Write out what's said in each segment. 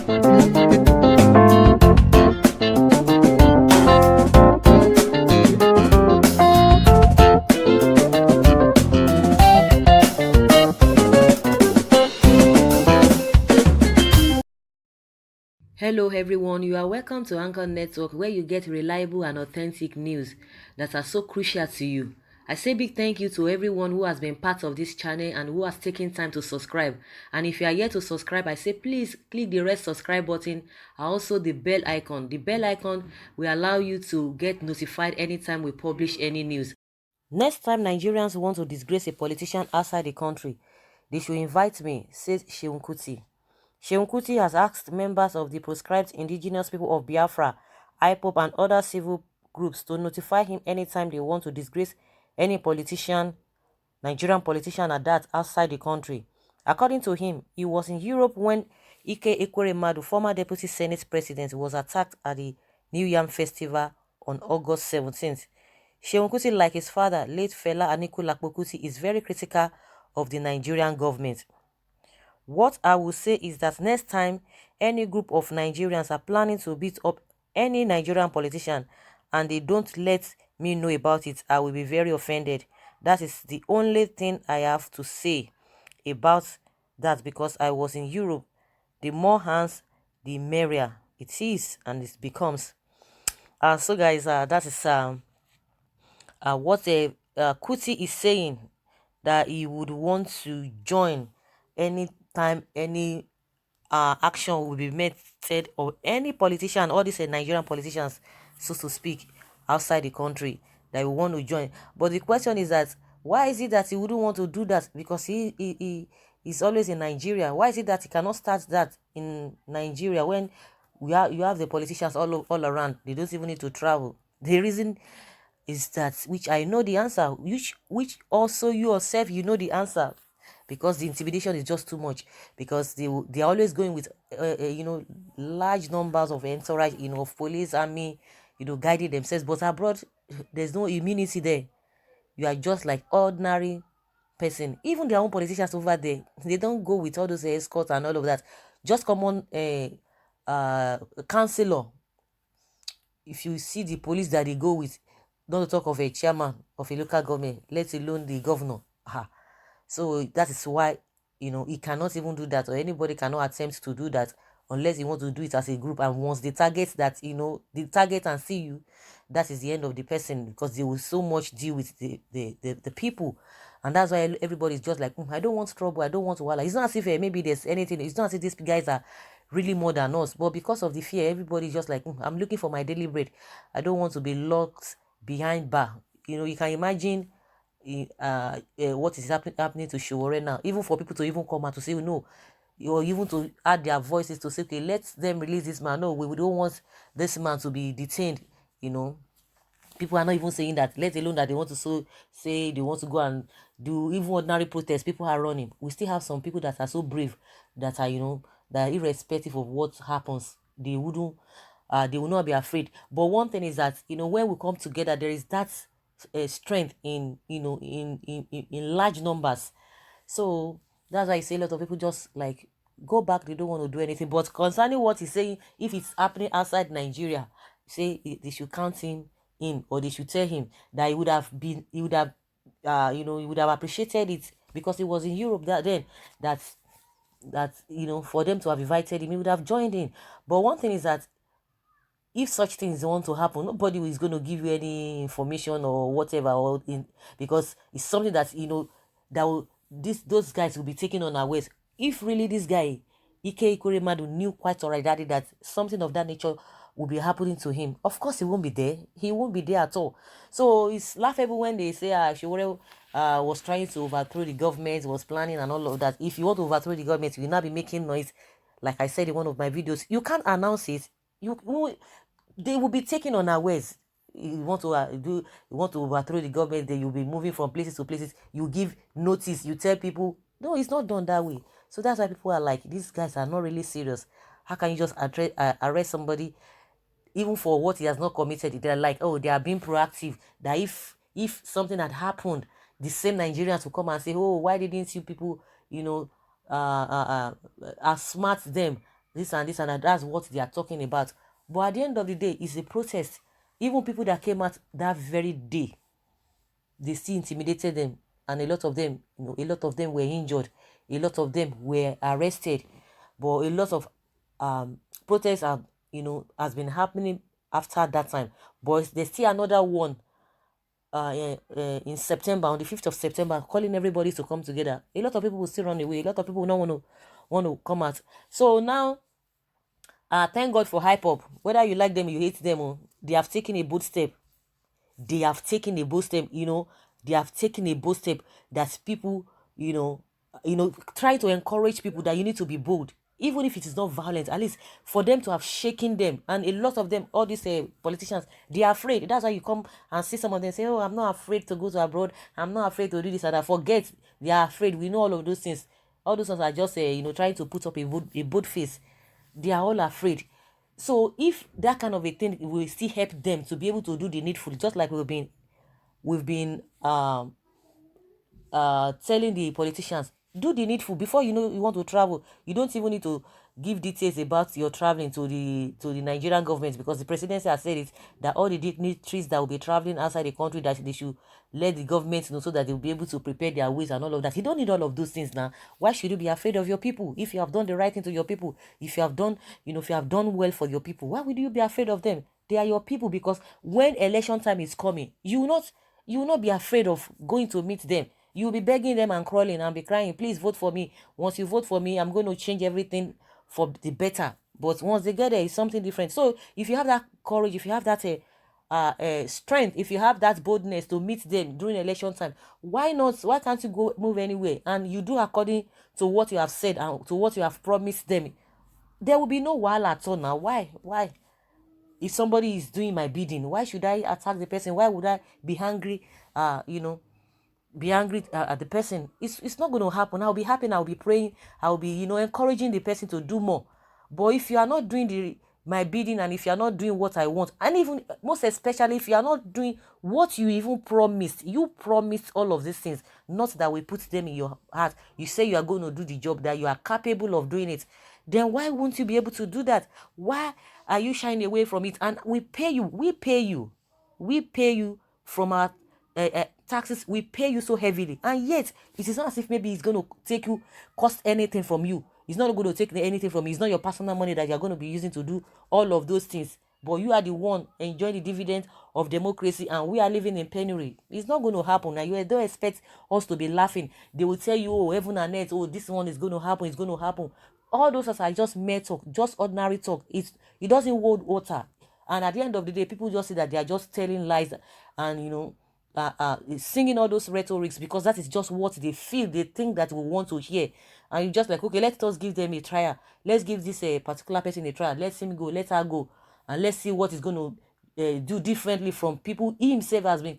Hello, everyone. You are welcome to Anchor Network, where you get reliable and authentic news that are so crucial to you. I say big thank you to everyone who has been part of this channel and who has taken time to subscribe. And if you are yet to subscribe, I say please click the red subscribe button and also the bell icon. The bell icon will allow you to get notified anytime we publish any news. Next time Nigerians want to disgrace a politician outside the country, they should invite me, says Seun Kuti. Seun Kuti has asked members of the proscribed indigenous people of Biafra, IPOB, and other civil groups to notify him anytime they want to disgrace any politician, Nigerian politician at that, outside the country. According to him, he was in Europe when Ike Ekweremadu, former deputy Senate president, was attacked at the New Yam Festival on August 17th. Seun Kuti, like his father, late Fela Anikulapo Kuti, is very critical of the Nigerian government. What I will say is that next time any group of Nigerians are planning to beat up any Nigerian politician and they don't let me know about it, I will be very offended. That is the only thing I have to say about that, because I was in Europe. The more hands, the merrier it is and it becomes. So guys, that is what Kuti is saying, that he would want to join anytime any action will be made, or any politician, all these Nigerian politicians, so to speak, outside the country, that we want to join. But the question is that why is it that he wouldn't want to do that? Because he's always in Nigeria. Why is it that he cannot start that in Nigeria when you have the politicians all around? They don't even need to travel. The reason is that, which I know the answer, which also you yourself, you know the answer, because the intimidation is just too much, because they're always going with large numbers of entourage, of police, army, guiding themselves. But abroad, there's no immunity there. You are just like ordinary person. Even their own politicians over there, they don't go with all those escorts and all of that. Just common councillor. If you see the police that they go with, not to talk of a chairman of a local government, let alone the governor. So that is why, he cannot even do that, or anybody cannot attempt to do that unless you want to do it as a group. And once they target that, the target and see you, that is the end of the person, because they will so much deal with the people. And that's why everybody is just like, I don't want trouble, I don't want to wala. It's not as if maybe there's anything, it's not as if these guys are really more than us, but because of the fear, everybody is just like, I'm looking for my daily bread. I don't want to be locked behind bar. You can imagine what is happening to Shiwore now, even for people to even come out to say, no, or even to add their voices to say, okay, let them release this man. No, we don't want this man to be detained. People are not even saying that, let alone that they want to say they want to go and do even ordinary protests. People are running. We still have some people that are so brave, that are that irrespective of what happens, they will not be afraid. But one thing is that when we come together, there is that strength in large numbers. So that's why I say a lot of people just like go back, they don't want to do anything. But concerning what he's saying, if it's happening outside Nigeria, say they should count him in, or they should tell him that he would have he would have appreciated it, because he was in Europe that for them to have invited him, he would have joined in. But one thing is that if such things want to happen, nobody is going to give you any information or whatever, because it's something that that will those guys will be taking on our ways. If really this guy Ike Ikuremadu knew quite already that something of that nature will be happening to him, of course he won't be there. He won't be there at all. So it's laughable when they say Shiwore was trying to overthrow the government, was planning and all of that. If you want to overthrow the government, you will not be making noise. Like I said in one of my videos, you can't announce it. They will be taken unawares. You want to overthrow the government, then you'll be moving from places to places. You give notice, you tell people. No, it's not done that way. So that's why people are like, these guys are not really serious. How can you just arrest somebody even for what he has not committed? They're like, oh, they are being proactive. That if something had happened, the same Nigerians will come and say, oh, why didn't you people outsmart them this and this and that. That's what they are talking about. But at the end of the day, it's a protest. Even people that came out that very day, they still intimidated them, and a lot of them, a lot of them were injured, a lot of them were arrested. But a lot of protests have, has been happening after that time. But there's still another one in September, on the 5th of September, calling everybody to come together. A lot of people will still run away. A lot of people will not want to come out. So now, thank God for hype up. Whether you like them, you hate them, they have taken a bold step. They have taken a bold step. They have taken a bold step that people, try to encourage people that you need to be bold, even if it is not violent. At least for them to have shaken them, and a lot of them, all these politicians, they are afraid. That's why you come and see some of them say, "Oh, I'm not afraid to go to abroad. I'm not afraid to do this and that." Forget, they are afraid. We know all of those things. All those ones are just trying to put up a bold face. They are all afraid. So if that kind of a thing will still help them to be able to do the needful, just like we've been telling the politicians, do the needful. Before you want to travel, you don't even need to give details about your traveling to the Nigerian government, because the presidency has said it, that all the dignitaries that will be traveling outside the country, that they should let the government know, so that they'll be able to prepare their ways and all of that. You don't need all of those things now. Why should you be afraid of your people? If you have done the right thing to your people, if you have done well for your people, why would you be afraid of them? They are your people. Because when election time is coming, you will not be afraid of going to meet them. You'll be begging them and crawling and be crying, "Please vote for me. Once you vote for me, I'm going to change everything for the better." But once they get there, it's something different. So if you have that courage, if you have that strength, if you have that boldness to meet them during election time, why not? Why can't you go move anywhere and you do according to what you have said and to what you have promised them? There will be no wahala at all now. Why? If somebody is doing my bidding, why should I attack the person? Why would I be angry? Be angry at the person. It's not going to happen. I'll be happy. I'll be praying. I'll be encouraging the person to do more. But if you are not doing my bidding, and if you are not doing what I want, and even most especially if you are not doing what you even promised, you promised all of these things, not that we put them in your heart. You say you are going to do the job, that you are capable of doing it. Then why won't you be able to do that? Why are you shying away from it? And we pay you from our taxes. We pay you so heavily, and yet it is not as if maybe it's going to cost anything from you. It's not going to take anything from you. It's not your personal money that you're going to be using to do all of those things. But you are the one enjoying the dividend of democracy, and we are living in penury. It's not going to happen. And you don't expect us to be laughing. They will tell you, "Oh, heaven and earth, oh, this one is going to happen, it's going to happen." All those are just mere talk, just ordinary talk. It doesn't hold water. And at the end of the day, people just say that they are just telling lies, and singing all those rhetorics, because that is just what they feel, they think that we want to hear. And you just like, okay, let us give them a trial. Let's give this particular person a trial. Let him go, let her go, and let's see what is going to do differently from people he himself has been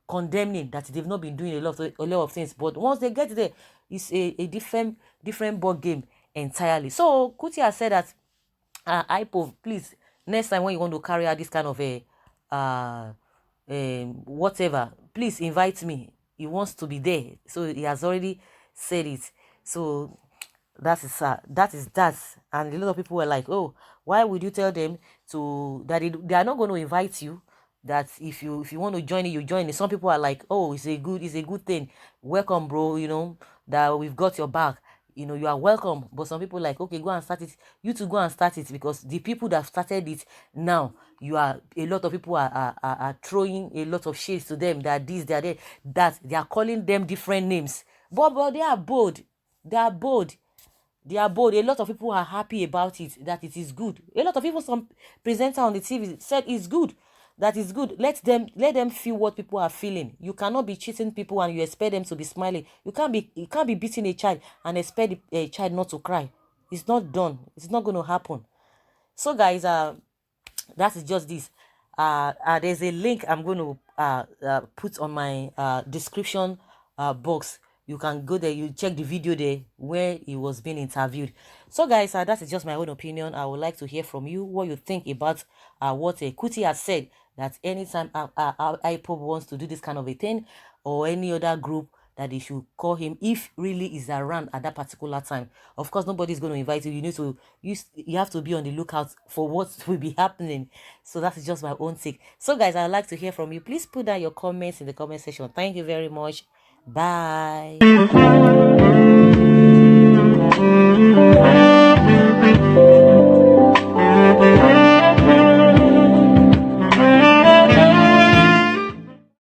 condemning, that they've not been doing a lot of things. But once they get there, it's a different ball game entirely. So Kuti has said that, IPOV, please, next time when you want to carry out this kind of a whatever, please invite me. He wants to be there, so he has already said it. So that is that. And a lot of people were like, "Oh, why would you tell them that they are not going to invite you? That if you want to join it, you join it." Some people are like, "Oh, it's a good thing. Welcome, bro. That we've got your back. You are welcome." But some people like, "Okay, go and start it. You to go and start it, because the people that started it now, a lot of people are throwing a lot of shades to them, that this, that they are calling them different names. But they are bold. They are bold. They are bold. A lot of people are happy about it, that it is good. A lot of people, some presenter on the TV said it's good. That is good. Let them feel what people are feeling. You cannot be cheating people and you expect them to be smiling. You can't be beating a child and expect a child not to cry. It's not done. It's not going to happen. So guys, that is just this. There's a link I'm going to put on my description box. You can go there, you check the video there where he was being interviewed. So guys, that is just my own opinion. I would like to hear from you what you think about what Kuti has said, that anytime IPOB wants to do this kind of a thing, or any other group, that they should call him if really is around at that particular time. Of course, nobody's going to invite you. You need to you have to be on the lookout for what will be happening. So that is just my own take. So guys, I'd like to hear from you. Please put down your comments in the comment section. Thank you very much. Bye.